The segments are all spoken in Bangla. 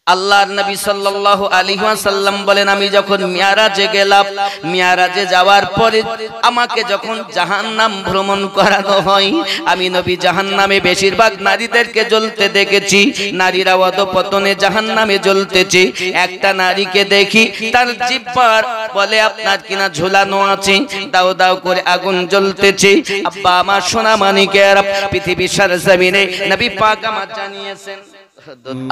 আল্লাহর নবী সাল্লাল্লাহু আলাইহি ওয়াসাল্লাম বলেন, আমি যখন মিরাজে গেলাম, মিরাজে যাওয়ার পরে আমাকে যখন জাহান্নাম ভ্রমণ করানো হয়, আমি নবী জাহান্নামে বেশিরভাগ নারীদেরকে জ্বলতে দেখেছি। নারীরা অধঃপতনে জাহান্নামে জ্বলতেছে। একটা নারীকে দেখি, তার জিহ্বার বলে আপনার কিনা ঝুলানো আছে, দাও দাও করে আগুন জ্বলতেছে। আব্বা আমার সোনা মানিকেরা, পৃথিবীর সরজমিনে নবী পাক আমার জানিয়েছেন,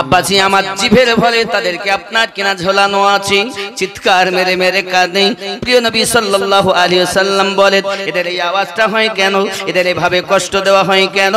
আব্বাজি আমার জিভের ফলে তাদেরকে আপনার কিনা ঝোলানো আছে। চিৎকার মেরে মেরে কাঁদে। প্রিয় নবী সাল্লাল্লাহু আলাইহি ওয়াসাল্লাম বলেন, এদের এই আওয়াজটা হয় কেন? এদের এভাবে কষ্ট দেওয়া হয় কেন?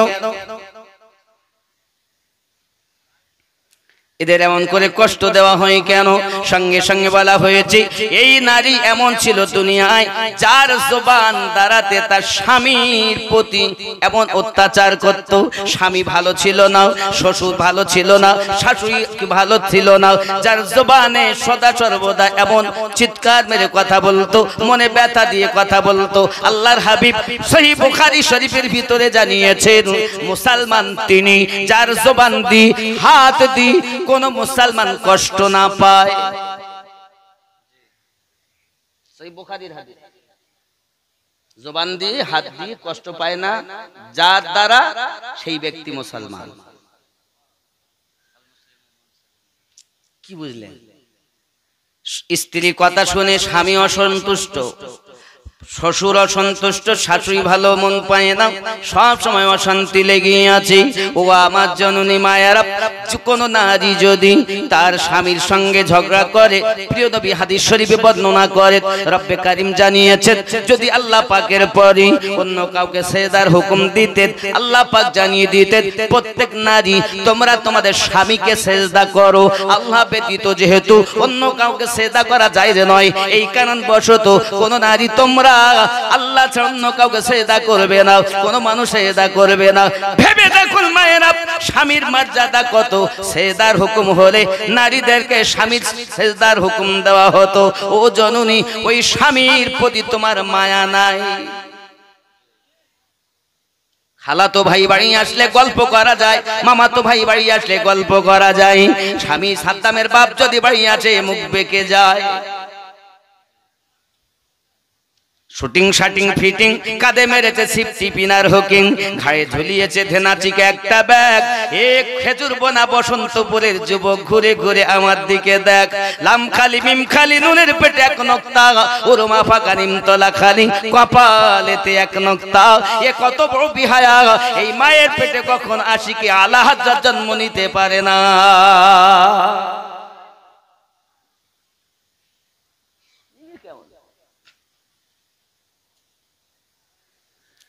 এদের এমন করে কষ্ট দেওয়া হয় কেন? সঙ্গে সঙ্গে বলা হয়েছে, এই নারী এমন ছিল দুনিয়ায়, যার জবান দ্বারাতে তার স্বামীর প্রতি এমন অত্যাচার করত। স্বামী ভালো ছিল না, শ্বশুর ভালো ছিল না, শাশুড়ি ভালো ছিল না, যার জবানে সদা সর্বদা এমন চিৎকার মেরে কথা বলতো, মনে ব্যথা দিয়ে কথা বলতো। আল্লাহর হাবিব সহিহ বুখারী শরীফের ভিতরে জানিয়েছেন, মুসলমান তিনি যার জবান দি হাত দি কোন মুসলমান কষ্ট না পায়। সহিহ বুখারীর হাদিস, জবান দিয়ে হাত দিয়ে কষ্ট পায় না যার দ্বারা সেই ব্যক্তি মুসলমান। কি বুঝলেন? স্ত্রীর কথা শুনে স্বামী অসন্তুষ্ট, শ্বশুর অসন্তুষ্ট, শাশুড়ি ভালো মন পায় না, সব সময় অশান্তি লেগে আছে। ও আমার জননী মায়েরা, কোন নারী যদি তার স্বামীর সঙ্গে ঝগড়া করে, প্রিয় নবী হাদিস শরীফে বর্ণনা করে, রব্বে কারীম জানিয়েছেন, যদি আল্লাহ পাকের পরে অন্য কাউকে সেজদার হুকুম দিতেন, আল্লাহ পাক জানিয়ে দিতেন, প্রত্যেক নারী তোমরা তোমাদের স্বামীকে সেজদা করো। আল্লাহ ব্যতীত যেহেতু অন্য কাউকে সেজদা করা জায়েজ নয়, এই কারণবশত কোন নারী তোমরা আল্লাহ ছাড়া অন্য কাউকে সেজদা করবে না, কোন মানুষ সেজদা করবে না। ভেবে দেখুন মায়েরা, স্বামীর মর্যাদা কত। সেজদার হুকুম হলে নারীদেরকে স্বামীর সেজদার হুকুম দেওয়া হতো। ও জননী, ওই স্বামীর প্রতি তোমার মায়া নাই? খালাতো ভাই বাড়ি আসলে গল্প করা যায়, মামাতো ভাই বাড়ি আসলে গল্প করা যায়। স্বামী সাদ্দামের বাপ যদি বাড়ি আসে, মুখ বেঁকে যায়। শুটিং শাটিং ফিটিং, কাঁধে মেরেছে সিফটি পিনার হুকিং, ঘাড়ে ঝুলিয়েছে ধেনাচিকে একটা ব্যাগ। এক খেজুর বোনা বসন্তপুরের যুবক ঘুরে ঘুরে আমার দিকে দেখ। লাম খালি মিম খালি নুনের পেটে এক নক্তা, উরমা ফাঁকা নিমতলা খালি কপালেতে এক নক্তা। এ কত বড় বিহায়া, এই মায়ের পেটে কখন আশিকে আলা হাজ্জাত জন্ম নিতে পারে না।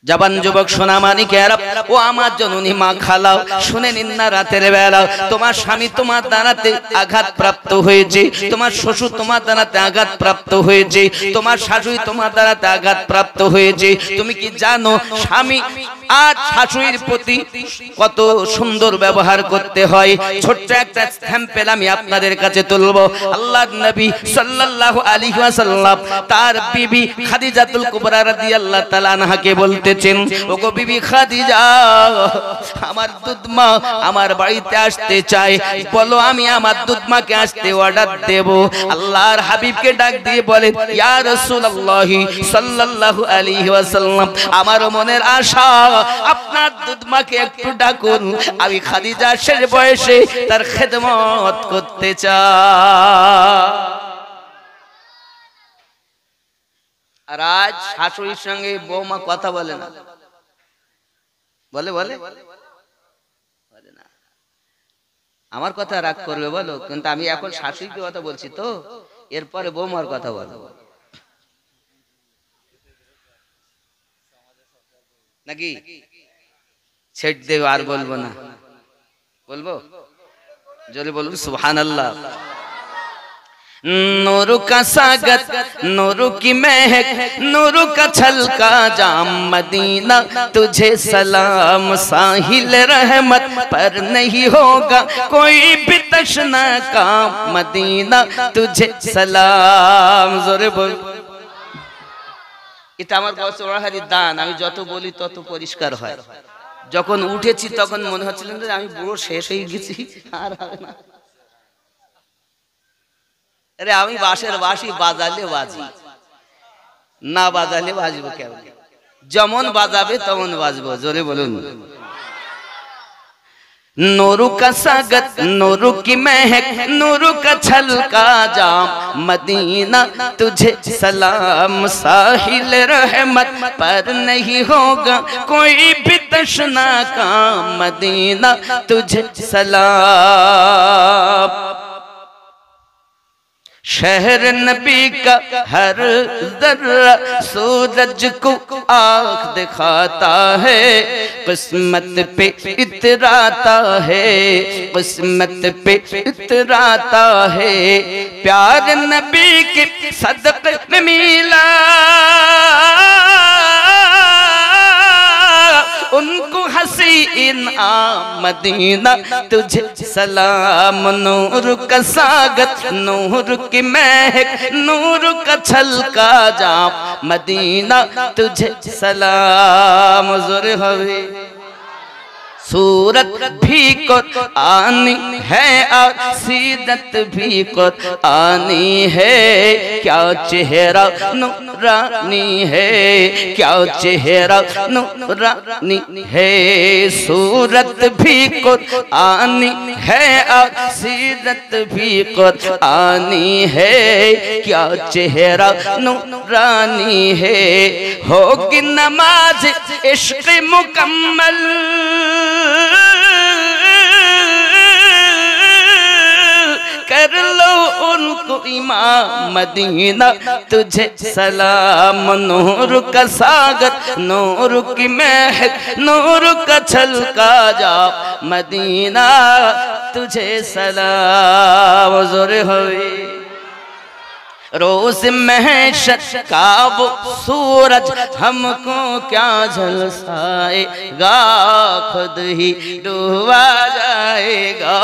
জবান যুবক সোনা মানিকেরা, ও আমার জননী মা খালাও, শুনে নিন না, রাতের বেলা তোমার স্বামী তোমার দ্বারাতে আঘাত প্রাপ্ত হয়েছে, তোমার শ্বশুর তোমার দ্বারাতে আঘাত প্রাপ্ত হয়েছে, তোমার শাশুড়ি তোমার দ্বারাতে আঘাত প্রাপ্ত হয়েছে। তুমি কি জানো স্বামী আর শাশুড়ির প্রতি কত সুন্দর ব্যবহার করতে হয়? ছোট্ট একটা স্যাম্পল আমি আপনাদের কাছে তুলবো। আল্লাহর নবী সাল্লাল্লাহু আলাইহি ওয়াসাল্লাম তার বিবি খাদিজাতুল কুবরা রাদিয়াল্লাহু তাআলা আনহাকে বলতেছেন, ওগো বিবি খাদিজা, আমার দুধমা আমার বাড়িতে আসতে চায়, বলো আমি আমার দুধমাকে আসতে অর্ডার দেব। আল্লাহর হাবিবকে ডাক দিয়ে বলেন, ইয়া রাসূলুল্লাহ সাল্লাল্লাহু আলাইহি ওয়াসাল্লাম, আমার মনের আশা আপনার দুধমাকে একটু ডাকুন, আমি খাদিজা শেষ বয়সে তার খেদমত করতে চাই। আর আজ শাশুড়ির সঙ্গে বৌমা কথা বলে না, বলে বলে বলে না। আমার কথা রাগ করবে বলো, কিন্তু আমি এখন শাশুড়ির কথা বলছি তো, এরপরে বৌমার কথা বলো নাকি? ছেড়ে দেব, আর বলবো না। বলবো? জোরে বলুন সুবহানাল্লাহ। नूर का सागत, नूर की महक, नूर का छलका जाम मदीना, तुझे सलाम साहिल रहमत पर नहीं होगा कोई भी तशना का मदीना, तुझे सलाम। जोरे बोल। এটা আমার বছরহারি দান, আমি যত বলি তত পরিষ্কার হয়। যখন উঠেছি তখন মনে হচ্ছিল যে আমি পুরো শেষ হয়ে গেছি, আর হবে না। अरे আমি বাঁশের বাঁশি বাজালে বাজি, না বাজালে বাজবো কেমন? যেমন বাজাবে তেমন বাজবো। জোরে বলুন। नूरू का सागत, नूरू की महक, नूरू का छलका जाम, मदीना तुझे सलाम। साहिल रहमत पर नहीं होगा कोई भी तशना का, मदीना तुझे सलाम। शहर नबी का हर जर्रा सूरज को आँख दिखाता है, किस्मत पे इतराता है, किस्मत पे इतराता है। प्यार नबी के सदक़े में मिला उनको हसीन आ, मदीना तुझे सलाम। नूर का सागत, नूर की महक, नूर का छलका जाम, मदीना तुझे सलाम। जोर हवे सूरत भी कुरानी है और सीरत भी कुरानी है, क्या चेहरा नूरानी है, क्या चेहरा नूरानी है। सूरत भी कुरानी है और सीरत भी कुरानी है, क्या चेहरा नूरानी है। होगी नमाज इश्क मुकम्मल, कर लो उनको इमाम, मदीना तुझे सलाम। नूर का सागर, नूर की महक, नूर का छलका जाम, मदीना तुझे सलाम। जोर होए रोज महशर का वो सूरज हमको क्या झलसाएगा, खुद ही डूबा जाएगा,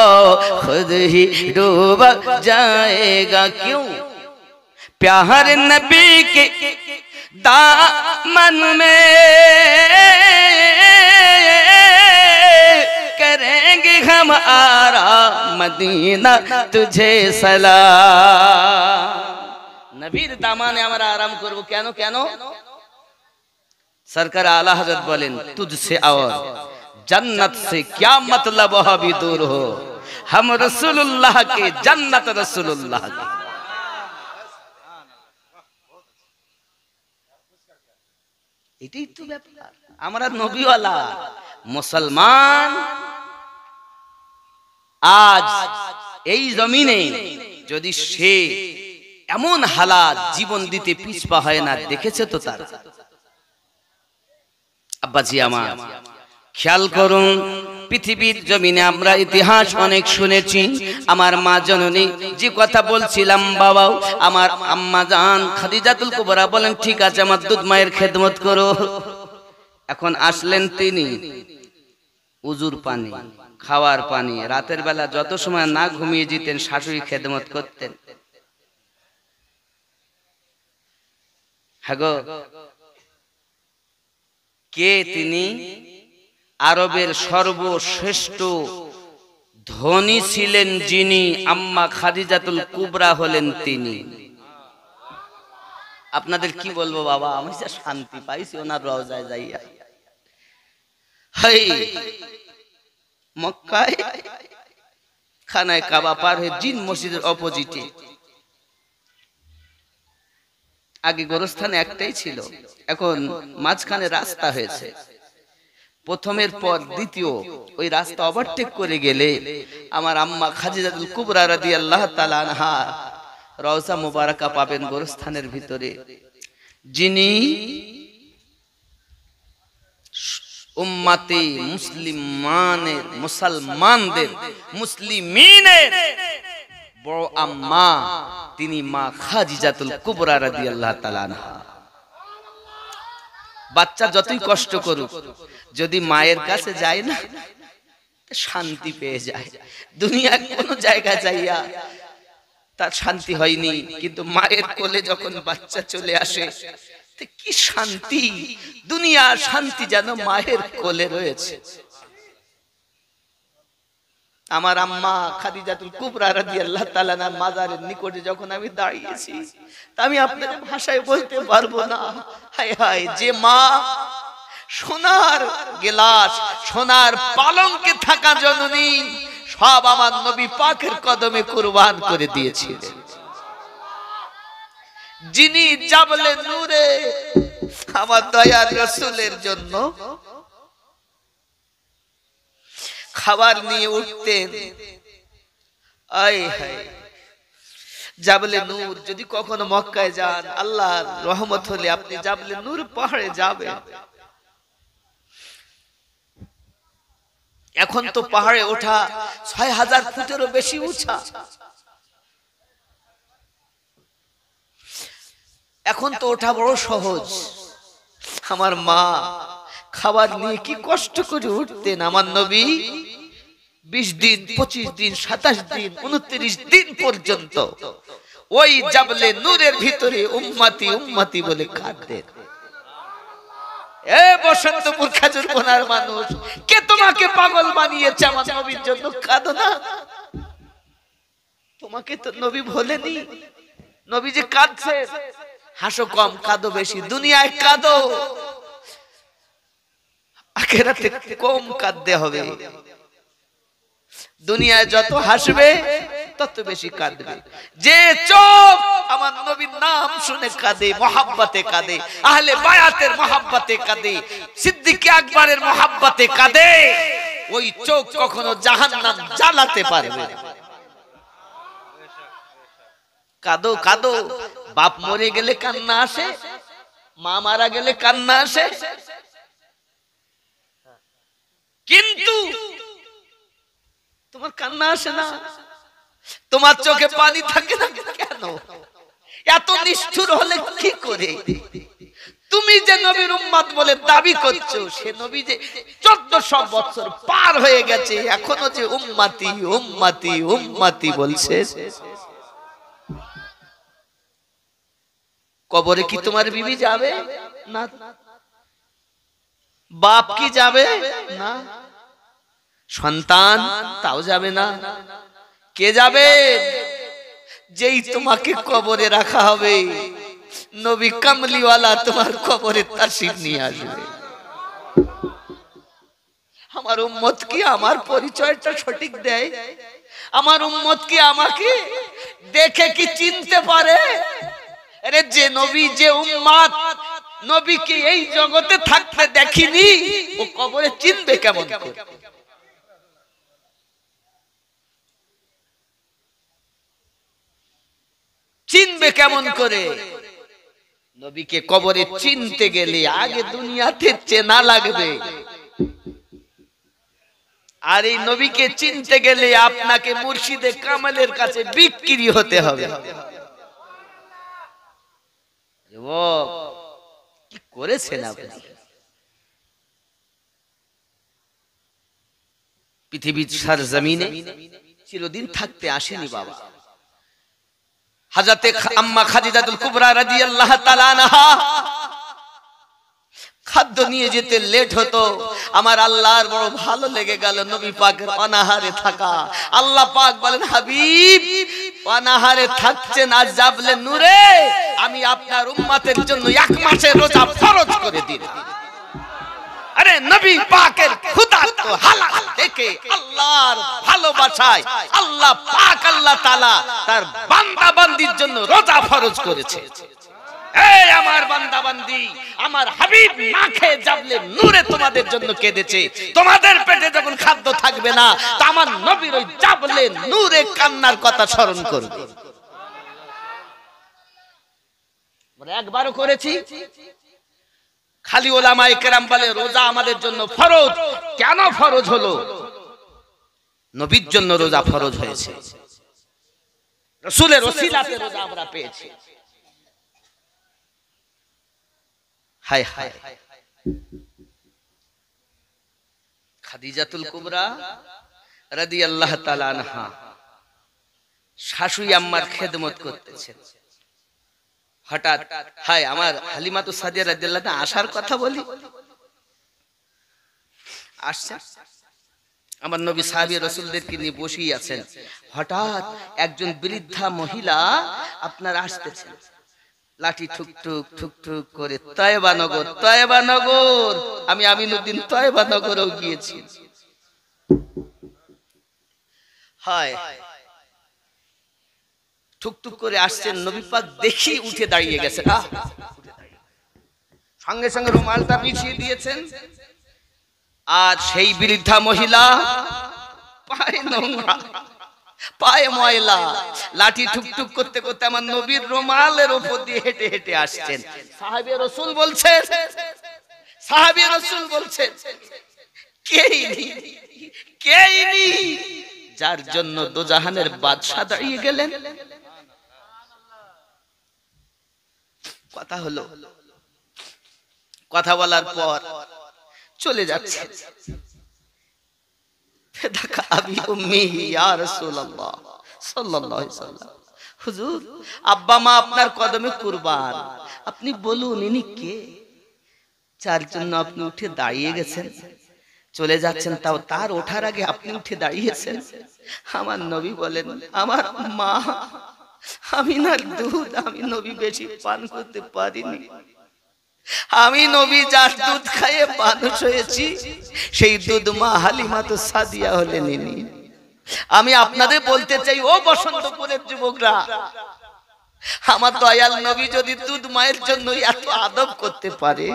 खुद ही डूबा जाएगा। क्यों? प्यार नबी के दामन में करेंगे हम आराम, मदीना तुझे सलाम। नबीर दामाने আমরা আরাম করব। কেন কেন? सरकार आला हजरत बोलें तुझसे और जन्नत से क्या मतलब वह भी दूर हो, हम रसूलुल्लाह के जन्नत रसूलुल्लाह की। এটাই তো ব্যাপার। আমরা নবীওয়ালা মুসলমান আজ এই জমিনে যদি সে এমন হালাত জীবন দিতে পিছপা হয় না, দেখেছে তো তার। আব্বাজি আমার খেয়াল করুন, পৃথিবীর জমিনে আমরা ইতিহাস অনেক শুনেছি। আমার মা জননী যে কথা বলছিলাম, বাবাও আমার আম্মা জান খাদিজাতুল কুবরা বলেন ঠিক আছে আমার দুধ মায়ের খেদমত করো। এখন আসলেন তিনি, উজুর পানি, খাওয়ার পানি, রাতের বেলা যত সময় না ঘুমিয়ে যেতেন শাশুড়ি খেদমত করতেন। হ্যাঁ গো, কে তিনি? আরবের সর্বশ্রেষ্ঠ ধনী ছিলেন যিনি, আম্মা খাদিজাতুল কুবরা হলেন তিনি। আপনাদের কি বলবো বাবা, আমি যা শান্তি পাইছি ওনার রওজায় যাইয়া। হাই মক্কায় খানায় কাবা পার হয়ে জিন মসজিদের অপোজিটে, আগে গোরস্থান একটাই ছিল, এখন মাঝখানে রাস্তা হয়েছে। প্রথমের পর দ্বিতীয় ওই রাস্তা ওভারটেক করে গেলে আমার আম্মা খাদিজাতুল কুবরা রাদিয়াল্লাহু তাআলা আনহা রওজা মুবারাকা পাবেন গোরস্থানের ভিতরে, যিনি উম্মতে মুসলিমানের, মুসলমানদের, মুসলিমিনের বড় আম্মা, তিনি মা খাদিজাতুল কুবরা রাদিয়াল্লাহু তাআলা আনহা। বাচ্চা যতই কষ্ট করুক যদি মায়ের কাছে যায় না শান্তি পেয়ে যায়। দুনিয়ার কোন জায়গা যাইয়া তার শান্তি হয়নি, কিন্তু মায়ের কোলে যখন বাচ্চা চলে আসে কি শান্তি, দুনিয়ার শান্তি যেন মায়ের কোলে রয়েছে। আমার আম্মা খাদিজাতুল কুবরা রাদিয়াল্লাহু তাআলা আনহার মাজারের নিকটে যখন আমি দাঁড়িয়েছি, আমি আপনাদের ভাষায় বলতে পারবো না। হায় হায়, যে মা সোনার গিলাস, সোনার পালঙ্কে থাকা জননী সব আমার নবী পাকের কদমে কুরবান করে দিয়েছিলেন। যিনি জাবলে নূরে আমার দয়ার রাসূলের জন্য খাবার নিয়ে উঠতেন। আয় হায়, জাবলে নূর, যদি কখনো মক্কায় যান, আল্লাহর রহমত হলে আপনি জাবলে নূর পাহাড়ে যাবেন। এখন তো পাহাড়ে ওঠা ৬০০০ ফুটেরও বেশি উঁচা। এখন তো ওঠা বড় সহজ। আমার মা খাবার নিয়ে কি কষ্ট করে উঠতেন। আমার নবী ২০ দিন, ২৫ দিন, ২৭ দিন, ২৯ দিন পর্যন্ত ওই জাবলে নূরের ভিতরে উম্মতি উম্মতি বলে কাঁদতেন। এ বসন্তপুর খেজুরকোনার মানুষ, কে তোমাকে পাগল বানিয়েছে আমার নবীর জন্য কাঁদো না? তোমাকে তো নবী বলেনি নবী যে কাঁদছে। হাসো কম, কাঁদো বেশি। দুনিয়ায় কাঁদো, আখিরাতে কম কাঁদতে হবে। দুনিয়ায় যত হাসবে তত বেশি কাঁদবে। যে চোখ আমার নবীর নাম শুনে কাঁদে, মহাব্বতে কাঁদে, আহলে বায়াতের মহাব্বতে কাঁদে, সিদ্দিক আকবরের মহাব্বতে কাঁদে, ওই চোখ কখনো জাহান্নাম জ্বালাতে পারবে না। কাঁদো কাঁদো। বাপ মরে গেলে কান্না আসে, মা মারা গেলে কান্না আসে, কিন্তু তোমার কান্না আসে না। তোমার চোখে পানি থাকে না কেন? এত নিষ্ঠুর হলে কি করে? তুমি যে নবীর উম্মত বলে দাবি করছো, সে নবী যে 1400 বছর পার হয়ে গেছে, এখনো যে উম্মতি উম্মতি উম্মতি বলছে। কবরে কি তোমার বিবি যাবে না? বাপ কি যাবে না? সন্তান তাও যাবে না। কে যাবে? যেই তোমাকে কবরে রাখা হবে, নবী কামলিওয়ালা তোমার কবরে তাশরীফ নিয়ে আসবে। আমার উম্মত কি আমার পরিচয়টা সঠিক দেয়? আমার উম্মত কি আমাকে দেখে কি চিনতে পারে? আরে যে নবী, যে উম্মত নবীকে এই জগতে থাকতে দেখিনি, ও কবরে চিনবে কেমন করে? চিনবে কেমন করে? নবীকে কবরে চিনতে গেলে আগে দুনিয়াতে চেনা লাগবে। আর এই নবীকে চিনতে গেলে আপনাকে মুর্শিদে কামালের কাছে বিক্রি হতে হবে। কি করেছেন আপনি? পৃথিবীর সারজমিনে চিরদিন থাকতে আসেনি বাবা। হযরতে আম্মা খাদিজাতুল কুবরা রাদিয়াল্লাহু তাআলা আনহা খাদ্য নিয়ে যেতে লেট হতো। আমার আল্লাহর বড় ভালো লেগে গেল নবী পাকের অনাহারে থাকা। আল্লাহ পাক বলেন, হাবিব অনাহারে থাকছেন, আজ জাবলে নূরে আমি আপনার উম্মতের জন্য 1 মাসের রোজা ফরজ করে দিলাম। আরে নবী পাকের খুদাত হালাল দেখে আল্লাহর ভালোবাসায় আল্লাহ পাক আল্লাহ তাআলা তার বান্দা বান্দির জন্য রোজা ফরজ করেছে। এই আমার বান্দা বান্দি, আমার হাবিব না খেয়ে জাবলে নূরে তোমাদের জন্য কেঁদেছে। তোমাদের পেটে যখন খাদ্য থাকবে না, তা আমার নবীর ওই জাবলে নূরে কান্নার কথা স্মরণ করবে। আমরা একবারও করেছি? খালি ওলামায়ে কেরাম বলে রোজা আমাদের জন্য ফরজ। কেন ফরজ হলো? নবীর জন্য রোজা ফরজ হয়েছে, রাসূলের ওসিলাতে রোজা আমরা পেয়েছি। হায় হায়, খাদিজাতুল কুবরা রাদিয়াল্লাহু তাআলা আনহা শাশুড়ি আম্মার খেদমত করতেছেন। হঠাৎ হায় আমার হালিমাতু সাদিয়া রাদিয়াল্লাহু তাআলা আসার কথা বলি, আসছে আমার নবী সাহাবী রাসূলদেরকে নিয়ে বসেই আছেন, হঠাৎ একজন বৃদ্ধা মহিলা আপনার আসতেছেন, লাঠি ঠুক ঠুক ঠুক ঠুক করে, তয়বা নগর, তয়বা নগর। আমি আমিনুদ্দিন তয়বা নগরেও গিয়েছি। হয় ঠুক ঠুক করে আসছেন, নবী পাক দেখি উঠে দাঁড়িয়ে গেছেন, সঙ্গে সঙ্গে রুমালটা বিছিয়ে দিয়েছেন। আর সেই বৃদ্ধা মহিলা পায়ে নোংরা, পায়ে ময়লা, লাঠি ঠুকঠুক করতে করতে আমার নবীর রুমালের উপর দিয়ে হেঁটে হেঁটে আসছেন। সাহাবী রাসূল বলছেন, সাহাবী রাসূল বলছেন, কেই নি যার জন্য দোজাহানের বাদশা দাঁড়িয়ে গেলেন। কথা হলো, কথা বলার পর চলে যাচ্ছে। ফিদাকা আবি উম্মি ইয়া রাসূলুল্লাহ সাল্লাল্লাহু আলাইহি ওয়াসাল্লাম, হুজুর আব্বা মা আপনার কদমে কুরবান, আপনি বলুন ইনি কে, যার জন্য আপনি উঠে দাঁড়িয়ে গেছেন, চলে যাচ্ছেন, তাও তার ওঠার আগে আপনি উঠে দাঁড়িয়েছেন। আমার নবী বলেন, আমার মা আমিনার দুধ আমি নবী বেশি পান করতে পারিনি, আমি নবী যার দুধ খাইয়ে মানুষ হয়েছি সেই দুধ মা হালিমা তো সাদিয়া হলেন ইনি। আমি আপনাদের বলতে চাই, ও বসন্তপুরের যুবকরা, আমার দয়াল নবী যদি দুধ মায়ের জন্য এত আদব করতে পারে,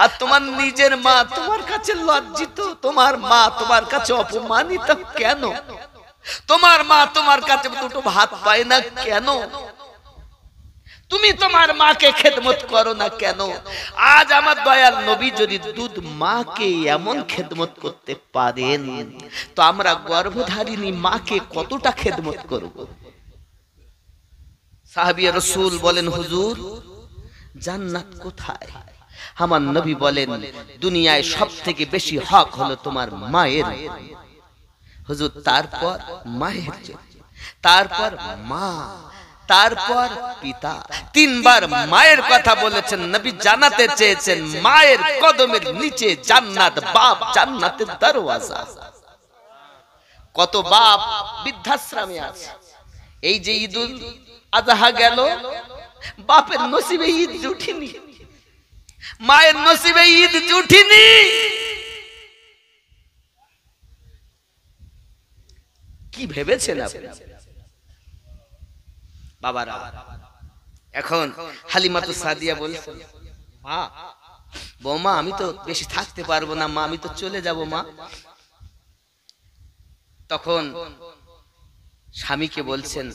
আর তোমার নিজের মা তোমার কাছে লজ্জিত, তোমার মা তোমার কাছে অপমানিত কেন? তোমার মা তোমার কাছে দুটো ভাত পায় না কেন? তুমি তোমার মাকে খেদমত করো না কেন? আজ আমার দয়াল নবী যদি দুধ মাকে এমন খেদমত করতে পারেন, তো আমরা গর্ভধারিণী মাকে কতটা খেদমত করব? সাহাবী রাসূল বলেন, হুজুর জান্নাত কোথায়? আমার নবী বলেন, দুনিয়ায় সবথেকে বেশি হক হলো তোমার মায়ের। হুজুর তারপর মায়ের জন্য, তারপর মা, তারপর পিতা, তিনবার মায়ের কথা বলেছেন। নবী জানাতে চেয়েছেন মায়ের কদমের নিচে জান্নাত, বাপ জান্নাতের দরওয়াজা। কত বাপ বৃদ্ধাশ্রমে আছে। এই যে ঈদুল আযহা গেল, বাপের নসিবে ঈদ জুটিনি, মায়ের নসিবে ঈদ জুটিনি। কি ভেবেছেন আপনি বাবারা? এখন হালিমাতু সাদিয়া বলছেন, মা, বৌমা আমি তো বেশি থাকতে পারবো না মা, আমি তো চলে যাব মা। তখন স্বামীকে বলছেন,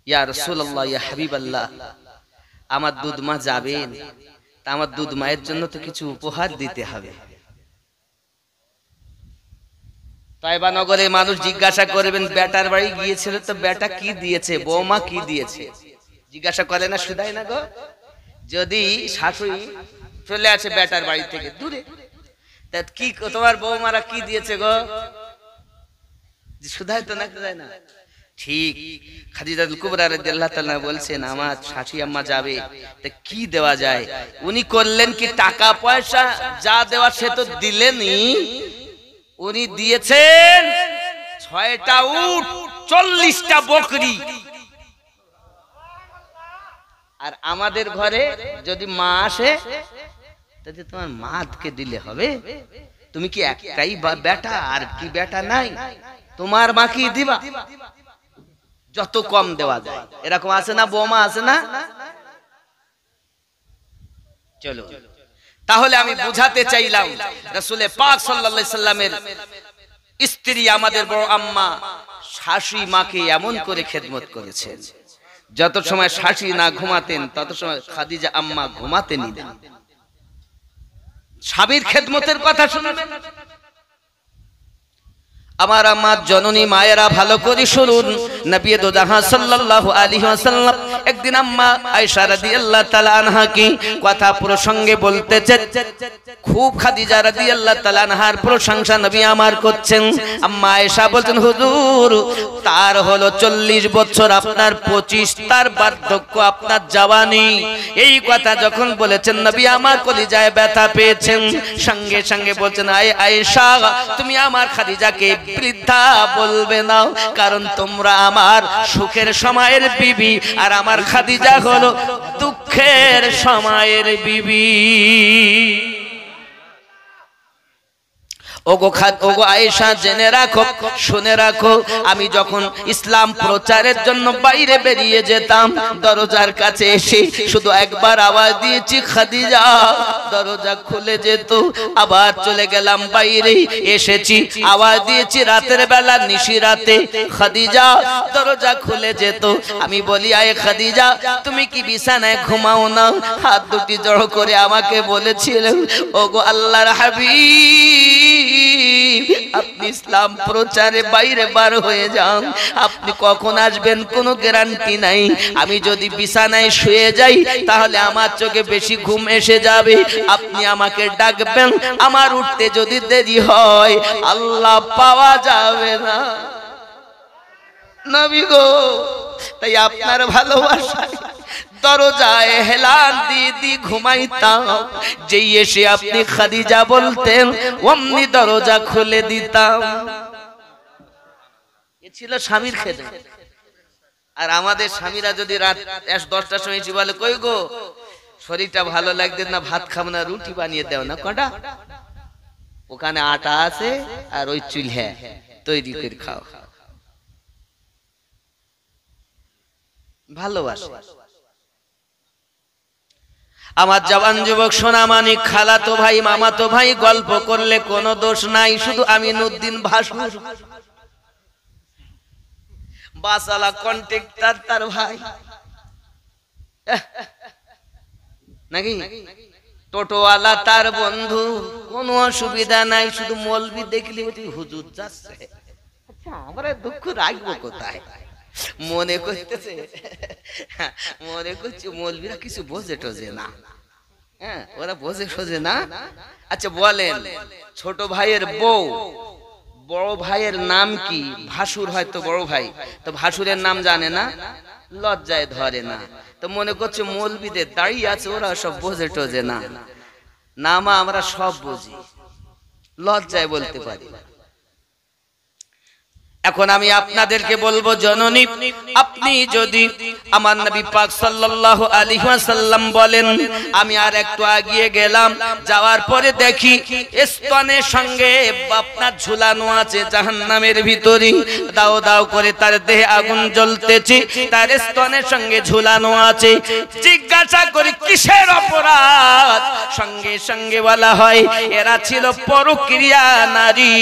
ইয়া রাসূলুল্লাহ, ইয়া হাবিবাল্লাহ, আমার দুধ মা যাবেন, তা আমার দুধ মায়ের জন্য তো কিছু উপহার দিতে হবে। তাইবা নগরে মানুষ জিজ্ঞাসা করবেন, বেটার বাড়ি গিয়েছিল তো বেটা কি দিয়েছে, বৌমা কি দিয়েছে, জিজ্ঞাসা করে না, শুধাই না গো? যদি শাশুড়ি চলে আসে বেটার বাড়ি থেকে দূরে, তা কি তোমার বৌমারা কি দিয়েছে গো, শুধাই তো না, শুধাই না? ঠিক খাদিজাতুল কুবরা রাদিয়াল্লাহু তাআলা বলছেন, আমার শাশুড়ি আম্মা যাবে, তা কি দেওয়া যায়? উনি করলেন কি, টাকা পয়সা যা দেওয়া সে তো দিলেনই, উনি দিয়েছেন 6টা উট, 40টা বকরি। আর আমাদের ঘরে যদি মা আসে, তাহলে তোমার মাকে দিলে হবে, তুমি কি একটাই বেটা, আর কি বেটা নাই, তোমার মাকে দিবা, যত কম দেওয়া যায়। এরকম আছে না বৌমা, আছে না? চলো, তাহলে আমি বুঝাতে চাইলাম, রাসূল পাক সাল্লাল্লাহু আলাইহি সাল্লামের স্ত্রী আমাদের বড় আম্মা শাশুড়ি মাকে এমন করে খেদমত করেছেন, যত সময় শাশুড়ি না ঘুমাতেন তত সময় খাদিজা আম্মা ঘুমাতেনই না। স্বামীর খেদমতের কথা শুনবেন। আমার আমার জননী মায়েরা ভালো করে শুনুন, নবী দো জাহান সাল্লাল্লাহু আলাইহি ওয়াসাল্লাম একদিন আম্মা আয়েশা রাদিয়াল্লাহু তাআলা আনহা কি কথা প্রসঙ্গে বলতেছে, খুব খাদিজা রাদিয়াল্লাহু তাআলা আনহার প্রশংসা নবী আমার করছেন। আম্মা আয়েশা বলছেন, হুজুর তার হলো 40 বছর, আপনার 25, তার বার্ধক্য আপনার জওয়ানি। এই কথা যখন বলেছেন নবী আমার কলিজায় ব্যথা পেয়েছেন। সঙ্গে সঙ্গে বলছেন, আয়েশা তুমি আমার খাদিজাকে বৃদ্ধা বলবে না, কারণ তোমরা আমার সুখের সময়ের বিবি আর আমার খাদিজা হলো দুঃখের সময়ের বিবি। ওগো আয়েশা জেনে রাখো, শুনে রাখো, আমি যখন ইসলাম প্রচারের জন্য বাইরে বেরিয়ে যেতাম, দরজার কাছে এসে শুধু একবার আওয়াজ দিয়েছি খাদিজা, দরজা খুলে যেত। আবার চলে গেলাম বাইরে, এসেছি আওয়াজ দিয়েছি রাতের বেলা, নিশি রাতে, খাদিজা, দরজা খুলে যেত। আমি বলি, আয় খাদিজা তুমি কি বিছানায় ঘুমাও না? হাত দুটি জড়ো করে আমাকে বলেছিলেন, ওগো আল্লাহর হাবিব আপনি ইসলাম প্রচারে বাইরে বার হয়ে যান, আপনি কখন আসবেন কোনো গ্যারান্টি নাই। আমি যদি বিছানায় শুয়ে যাই তাহলে আমার চোখে বেশি ঘুম এসে যাবে, আপনি আমাকে ডাকবেন, আমার উঠতে যদি দেরি হয় আল্লাহ পাওয়া যাবে না। নবী গো, তাই আপনার ভালোবাসায় দরজায় হেলান দিয়ে ঘুমাইতাম, যেই এসে আপনি খাদিজা বলতেন অমনি দরজা খুলে দিতাম। এ ছিল স্বামীর খেদমত। আর আমাদের স্বামীরা যদি রাত 10টার সময় এসে বলে, কই গো শরীরটা ভালো লাগছে না, ভাত খাবো না, রুটি বানিয়ে দাও না, কটা ওখানে আটা আছে আর ওই চুলহে তৈরি করে খাও। ভালোবাসা। আমার জওয়ান যুবক সোনামানিক, খালাতো ভাই, মামাতো ভাই গল্প করলে কোনো দোষ নাই, শুধু আমিনুদ্দিন ভাসুর বাসালা কন্ট্রাক্টর তার ভাই নাকি টোটোওয়ালা তার বন্ধু, কোনো অসুবিধা নাই, শুধু মৌলবি দেখলি হুজুর যাচ্ছে। আচ্ছা আমরা দুঃখ রাখবো কোথায়? মনে করতেছে মৌলবীরা কিছু বোঝে টোঝে না, হ্যাঁ ওরা বোঝে সোঝে না। আচ্ছা বলেন, ছোট ভাইয়ের বউ বড় ভাইয়ের নাম কি? ভাসুর হয়তো বড় ভাই, তো ভাসুরের নাম জানে না, লজ্জায় ধরে না, তো মনে করছে মৌলবীদের দাঁড়িয়ে আছে ওরা সব বোঝে টোঝে না। না মা, আমরা সব বুঝি, লজ্জায় বলতে পারি না। এখন আমি আপনাদেরকে বলবো, জননী আপনি যদি আমার নবী পাক সাল্লাল্লাহু আলাইহি ওয়াসাল্লাম বলেন, আমি আর একটু এগিয়ে গেলাম, যাওয়ার পরে দেখি স্তনের সঙ্গে আপনার ঝুলানো আছে জাহান্নামের ভিতরে, দাও দাও করে তার দেহে আগুন জ্বলতেছে, তার স্তনের সঙ্গে ঝুলানো আছে। জিজ্ঞাসা করি কিসের অপরাধ? সঙ্গে সঙ্গে বলা হয় এরা ছিল পরক্রিয়া নারী,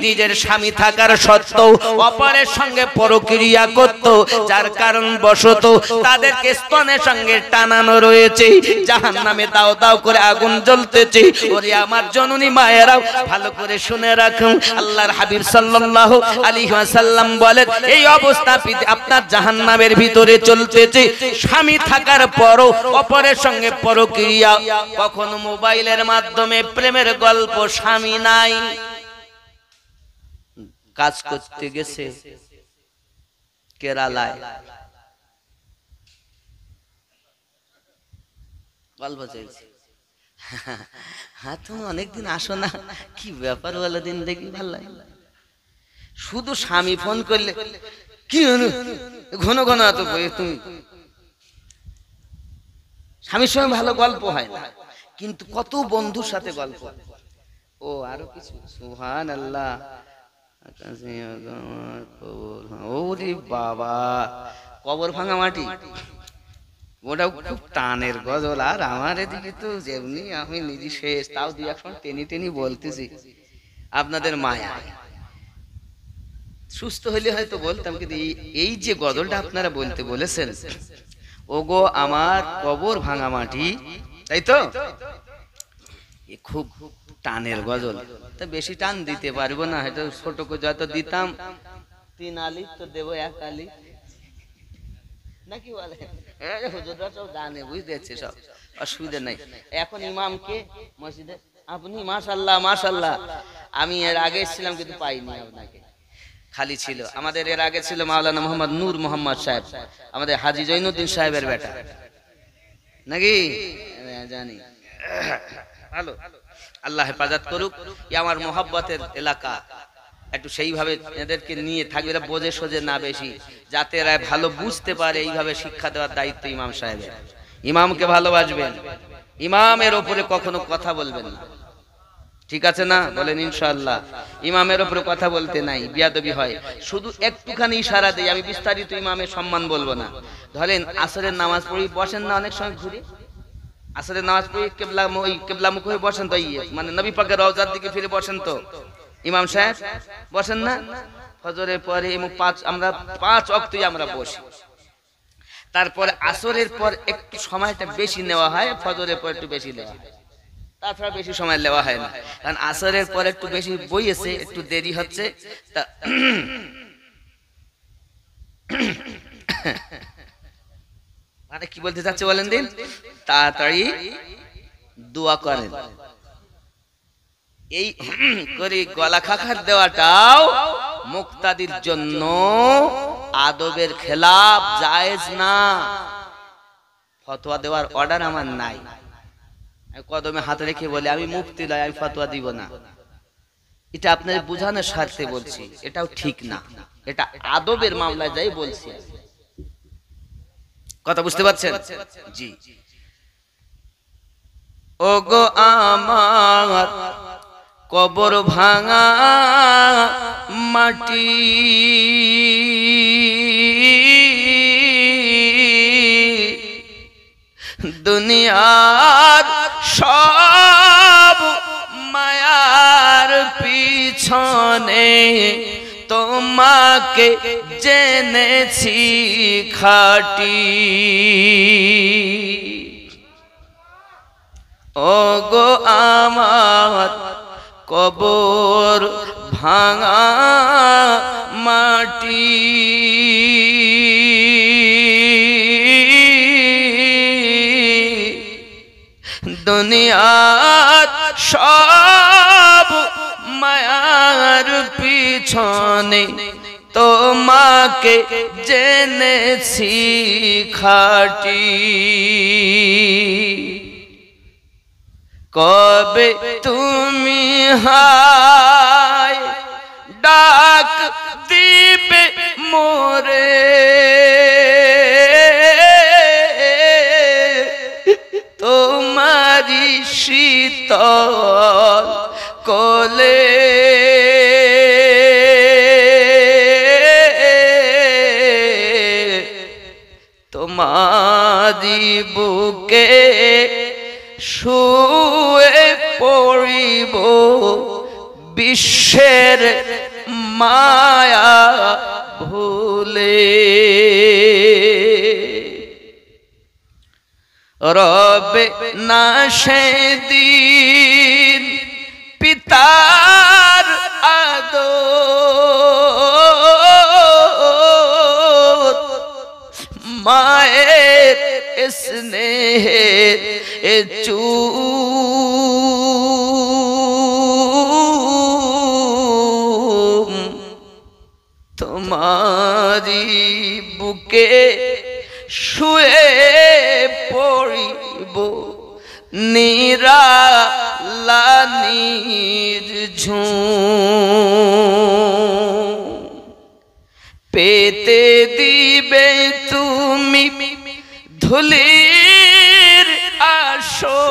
নিজের স্বামী থাকার সত্ত্বেও অপরের সঙ্গে পরক্রিয়া করত, যার কারণ বশত তাদেরকে স্তনের সঙ্গে টানানো রয়েছে, জাহান্নামে দাও দাও করে আগুন জ্বলতেছে। ওরে আমার জননী মায়েরাও ভালো করে শুনে রাখুন, আল্লাহর হাবিব সাল্লাল্লাহু আলাইহি ওয়াসাল্লাম বলেন, এই অবস্থা আপনার জাহান্নামের ভিতরে চলতেছে, স্বামী থাকার পরও অপরের সঙ্গে পরক্রিয়া, কখনো মোবাইলের মাধ্যমে প্রেমের গল্প, স্বামী নাই, কাজ করতে গেছে কেরালায়, গল্প চলছে, হ্যাঁ তুমি অনেকদিন আসো না, কি ব্যাপার বলো, দিন দেখি ভালো লাগে। শুধু স্বামী ফোন করলে কি ঘন ঘন এত তুমি, স্বামীর সঙ্গে ভালো গল্প হয় না, কিন্তু কত বন্ধুর সাথে গল্প। ও আরো কিছু, সুবহানাল্লাহ, ওরে বাবা, কবর ভাঙা মাটি, ওটাও খুব টানের গজল। আর আমার এদিকে তো যেমনি আমি নিজে শেষ, তাও দুই একসময় টেনি টেনি বলতেছি, আপনাদের মায়া। সুস্থ হইলে হয়তো বলতাম, কিন্তু এই যে গজলটা আপনারা বলতে বলেছেন, ওগো আমার কবর ভাঙা মাটি, তাই তো খুব টানের গজল, তো বেশি টান দিতে পারবো না, হয়তো ছোট করে যত দিতাম 3 আলি তো দেবো 1 আলি নাকি বলে, হুজুররা সব জানে, বুঝতেছে, সব অসুবিধা নাই। এখন ইমামকে মসজিদে আপনি, মাশাআল্লাহ মাশাআল্লাহ, আমি এর আগে ছিলাম কিন্তু পাইনি আপনাকে, খালি ছিল। আমাদের এর আগে ছিল মাওলানা মোহাম্মদ নূর মোহাম্মদ সাহেব, আমাদের হাজী জৈনুদ্দিন সাহেবের বেটা নাকি, জানি। ভালো, আল্লাহ হেফাজত করুক। আমার মোহাব্বতের এলাকা, একটু সেইভাবে এদেরকে নিয়ে থাকবে, এরা বোঝে সোজে না বেশি, যাতে এরা ভালো বুঝতে পারে, এইভাবে শিক্ষা দেওয়ার দায়িত্ব ইমাম সাহেবের। ইমামকে ভালোবাসবেন, ইমামের ওপরে কখনো কথা বলবেন না, ঠিক আছে না? বলেন ইনশাআল্লাহ। ইমামের ওপরে কথা বলতে নাই, বিয়াদবি হয়। শুধু একটুখানি ইশারা দেই, আমি বিস্তারিত ইমামের সম্মান বলবো না। ধরেন আসরের নামাজ পড়ি, বসেন না অনেক সময় ঘুরে, আসরের নামাজ পড়ি কেবলামুখ হয়ে বসেন তো, মানে নবী পাকের রওজার দিকে ফিরে বসেন তো ইমাম সাহেব, বসেন না? ফজরের পরে আমরা 5 ওয়াক্তই আমরা বসি, তারপরে আসরের পর একটু সময়টা বেশি নেওয়া হয়, ফজরের পর একটু বেশি নেওয়া হয়, তাছাড়া বেশি সময় নেওয়া হয় না, কারণ আসরের পর একটু বেশি বইয়েছে, একটু দেরি হচ্ছে। মানে কি বলতে চাচ্ছে বলেন দিন, তাড়াতাড়ি দোয়া করেন। এই করে গলা খাখার দেওয়াটাও মুক্তাদির জন্য আদবের খেলাফ, জায়েজ না। ফতোয়া দেওয়ার অর্ডার আমার নাই, কদমে হাত রেখে বলে আমি মুফতি নয়, আমি ফতোয়া দিব না, এটা আপনার বুঝানোর স্বার্থে বলছি, এটাও ঠিক না, এটা আদবের মামলায় যাই বলছি। কথা বুঝতে পারছেন? জি। ওগো আমার কবর ভাঙা মাটি, দুনিয়ার সব মায়ার পিছনে তোমাকে জেনেছি খাঁটি। ওগো আমার কবর ভাঙা মাটি, দুনিয়ার সব মায়ার পিছনে তোমাকে জেনেছি খাঁটি। কবে তুমি হায় ডাক দিবে মোরে, তোমারি শীতল কোলে, তোমারি বুকে শুয়ে পড়িব বিশ্বের মায়া ভুলে। রবে না সেদিন পিতার আদর, মায়ের স্নেহের চুম, তোমারি বুকে শুয়ে পড়িব নিরালানির ঝুম, পেতে দিবে তুমি ধুলির আসর,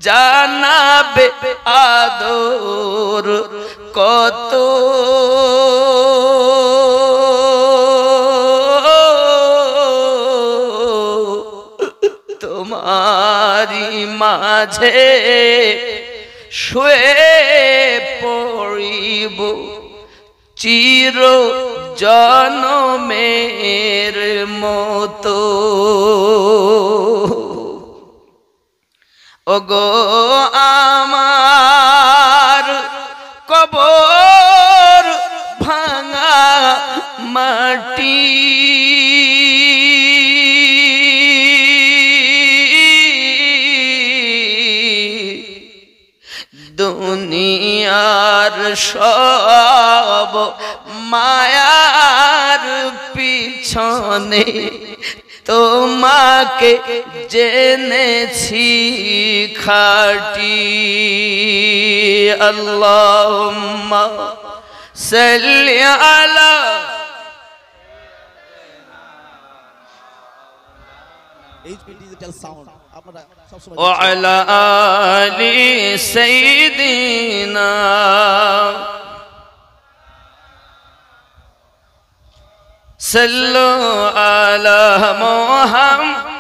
জানাবে আদর কত, তোমারি মাঝে শুয়ে পড়িব চির জনমের মতো। ওগো আমার কবর ভাঙা মাটি দুনিয়ার সব মায়ার পিছনে তোমাকে জেনেছি খাঁটি। আল্লাহুম্মা সাল্লি আলা এইচপি ডিজিটাল সাউন্ড আপনারা সব সময় ওয়া আলা আলি সাইয়্যিদিনা সাল্লু আলা মুহাম্মদ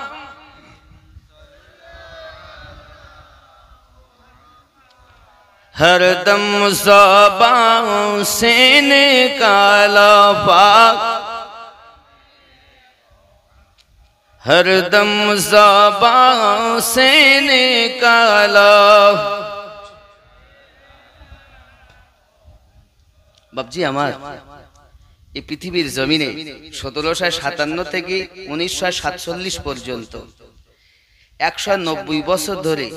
हरदम ज़बान से निकाला पाक हरदम ज़बान से निकाला। बाबजी আমার এই পৃথিবীর জমিনে 1757 থেকে 1947 পর্যন্ত 190 বছর ধরে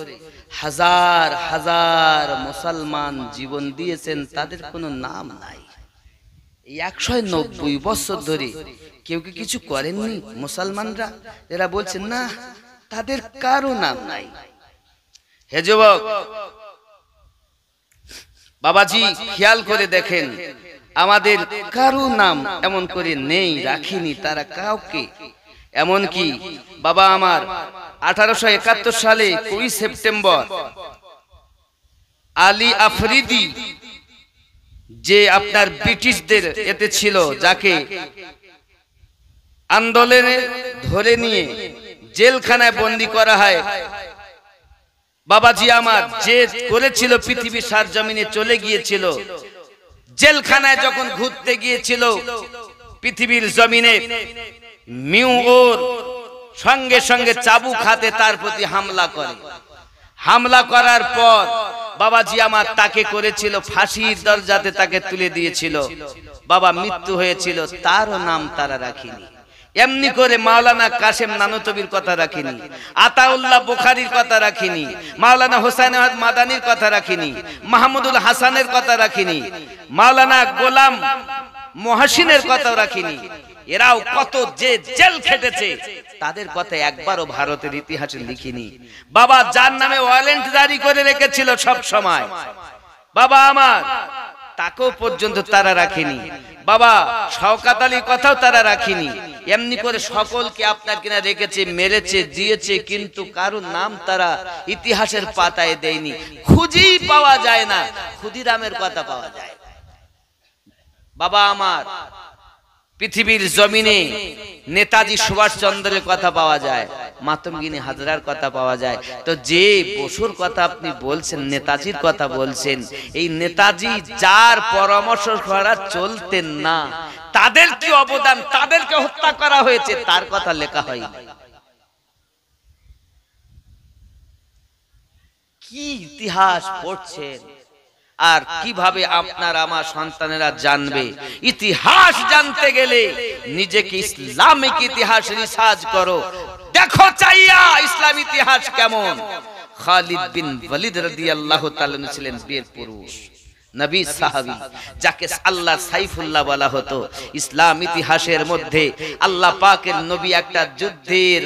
হাজার হাজার মুসলমান জীবন দিয়েছেন, তাদের কোনো নাম নাই। এই 190 বছর ধরে কেউ কি কিছু করেননি মুসলমানরা? এরা বলছেন না, তাদের কারো নাম নাই। হে যুবক বাবাজি, খেয়াল করে দেখেন, আমাদের কারো নাম এমন করে নেই, রাখিনি তারা কাউকে। এমন কি বাবা আমার 1871 সালে 20 সেপ্টেম্বর আলী আফরিদি, যে আপনার ব্রিটিশদের এতে ছিল, যাকে আন্দোলনে ধরে নিয়ে জেলখানায় বন্দী করা হয়, বাবাজি আমার যে করেছিল, পৃথিবীর সারজমিনে চলে গিয়েছিল। জেলখানায় যখন ঘুরতে গিয়েছিল, পৃথিবীর জমিনে মিউর সঙ্গে সঙ্গে চাবুক হাতে তার প্রতি হামলা করে। হামলা করার পর বাবাজি আমার তাকে করেছিল ফাঁসির দরজাতে, তাকে তুলে দিয়েছিল। বাবা মৃত্যু হয়েছিল, তারও নাম তারা রাখিনি। এমনি করে মাওলানা কাসেম নানুতবির কথা রাখিনি, আতাউল্লাহ বুখারীর কথা রাখিনি, মাওলানা হোসেন আহমদ মাদানির কথা রাখিনি, মাহমুদুল হাসানের কথা রাখিনি, মাওলানা গোলাম মুহসিনের কথা রাখিনি। এরাও কত যে জেল খেটেছে, তাদের কথা একবারও ভারতের ইতিহাসে লিখিনি। বাবা যার নামে ওয়ারেন্ট জারি করে রেখেছিল সব সময়, বাবা আমার তাকেও পর্যন্ত তারা রাখেনি। বাবা শওকত আলীর কথাও তারা রাখেনি। এমনি করে সকলকে আপনার কিনা রেখেছে, মেরেছে, দিয়েছে, কিন্তু কারো নাম তারা ইতিহাসের পাতায় দেয়নি। খুঁজেই পাওয়া যায় না, ক্ষুদিরামের কথা পাওয়া যায়। বাবা আমার পৃথিবীর জমিনে নেতাজি সুভাষচন্দ্রের কথা পাওয়া যায়, মাতঙ্গিনী হাজরার কথা পাওয়া যায়। তো যে বসুর কথা আপনি বলছেন, নেতাজির কথা বলছেন, এই নেতাজি যার পরামর্শ ছাড়া চলতেন না, তাদের কি অবদান, তাদেরকে হত্যা করা হয়েছে, তার কথা লেখা হয়নি। কি ইতিহাস পড়ছেন, আর কিভাবে আপনার আমার সন্তানেরা জানবে? ইতিহাস জানতে গেলে নিজেকে ইসলামিক ইতিহাস রিসার্চ করো, দেখো চাইয়া ইসলাম ইতিহাস কেমন। খালিদ বিন ওয়ালিদ রাদিয়াল্লাহু তাআলা ছিলেন বীর পুরুষ, নবী সাহাবী, যাকে আল্লাহ সাইফুল্লাহ বলা হতো। ইসলাম ইতিহাসের মধ্যে আল্লাহ পাকের নবী একটা যুদ্ধের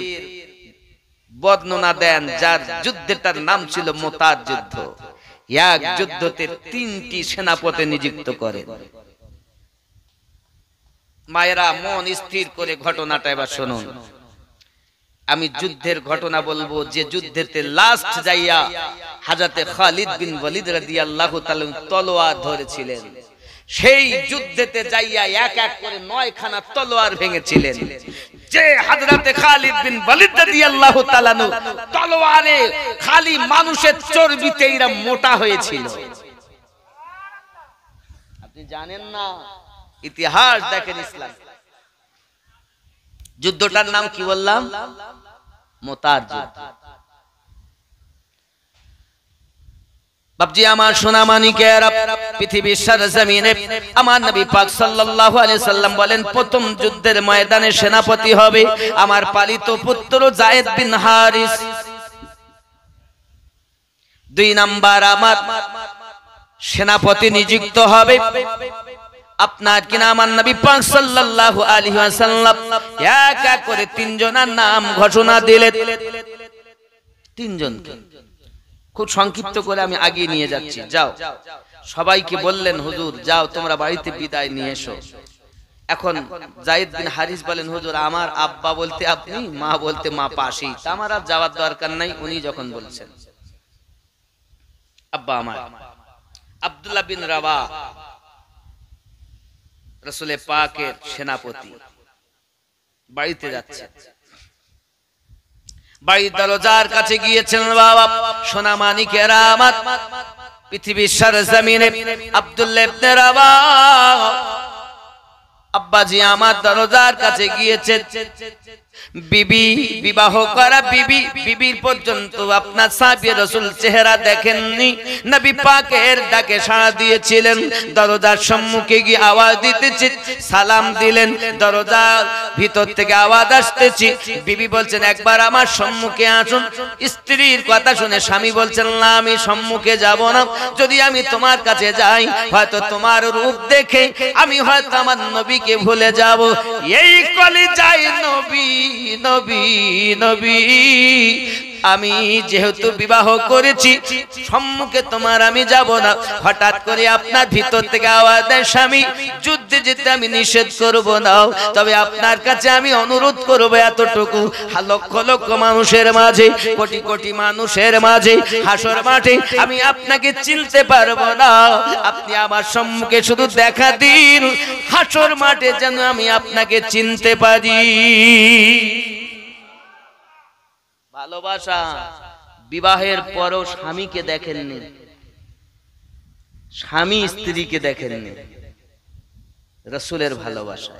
বর্ণনা দেন, যার যুদ্ধটার নাম ছিল মুতার যুদ্ধ। এক যুদ্ধতে 3টি সেনাপতি নিযুক্ত করেন। মায়েরা মন স্থির করে ঘটনাটা এবার শুনুন। আমি যুদ্ধের ঘটনা বলবো, যে যুদ্ধেতে লাস্ট যাইয়া হযরতে খালিদ বিন ওয়ালিদ রাদিয়াল্লাহু তাআলা তলোয়ার ধরেছিলেন। সেই যুদ্ধেতে যাইয়া এক এক করে 9 খানা তলোয়ার ভেঙেছিলেন। যে হযরতে খালিদ বিন ওয়ালিদ রাদিয়াল্লাহু তাআলা তলোয়ারে খালি মানুষের চর্বিতে এরা মোটা হয়েছিল। আপনি জানেন না, ইতিহাস দেখেন ইসলাম। যুদ্ধটার নাম কি বললাম? মুতার যুদ্ধ। বাপজি আমার সোনা মানিকেরা, পৃথিবীর সরজমিনে আমার নবী পাক সাল্লাল্লাহু আলাইহি সাল্লাম বলেন প্রথম যুদ্ধের ময়দানে সেনাপতি হবে আমার পালিত পুত্র যায়েদ বিন হারিস। 2 নাম্বার আমার সেনাপতি নিযুক্ত হবে আপনার কিনা আমার নবী পাক সাল্লাল্লাহু আলাইহি ওয়াসাল্লাম এক এক করে 3 জনের নাম ঘোষণা দিলেন। 3 জনকে খুব সংক্ষিপ্ত করে আমি আগে নিয়ে যাচ্ছি। যাও, সবাইকে বললেন হুজুর যাও তোমরা বাড়িতে বিদায় নিয়ে এসো। এখন যায়েদ বিন হারিস বলেন হুজুর আমার আব্বা বলতে আপনি, মা বলতে মা পাশেই, আমার আর যাওয়ার দরকার নাই। উনি যখন বলছেন আব্বা আমার আব্দুল্লাহ বিন রাওয়াহ রাসূলে পাকের সেনাপতি বাড়িতে যাচ্ছে, বাড়ির দরজার কাছে গিয়েছেন বাবা সোনা মানিকেরা আমার পৃথিবীর সরজমিনে আব্দুল্লাহ ইবনে রাওয়াহ আব্বাজি আমার দরজার কাছে গিয়েছেন। বিবি বিবাহ করা বিবির পর্যন্ত আপনার সাহাবী রাসূল চেহারা দেখেননি, নবী পাকের ডাকে সাড়া দিয়েছিলেন। দরজার সম্মুখে গিয়ে আওয়াজ দিতেছে, সালাম দিলেন, দরজার ভিতর থেকে আওয়াজ আসতেছে। বিবি বলছেন একবার আমার সম্মুখে আসুন। স্ত্রীর কথা শুনে স্বামী বলছেন না আমি সম্মুখে যাব না, যদি আমি তোমার কাছে যাই হয়তো তোমার রূপ দেখে আমি হয়তো আমার নবীকে ভুলে যাব। এই কলিজায় নবী নবী নবী আমি যেহেতু বিবাহ করেছি সম্মুখে তোমার আমি যাব না। হঠাৎ করে আপনার ভিতর থেকে আওয়াজ দেয় স্বামী যুদ্ধে যেতে আমি নিষেধ করব না, তবে আপনার কাছে আমি অনুরোধ করব এতটুকু, লক্ষ লক্ষ মানুষের মাঝে কোটি কোটি মানুষের মাঝে হাসর মাঠে আমি আপনাকে চিনতে পারবো না, আপনি আমার সম্মুখে শুধু দেখা দিন, হাসর মাঠে যেন আমি আপনাকে চিনতে পারি। ভালোবাসা বিবাহের পরও স্বামীকে দেখেননি, স্বামী স্ত্রীকে দেখেননি, রাসূলের ভালোবাসা।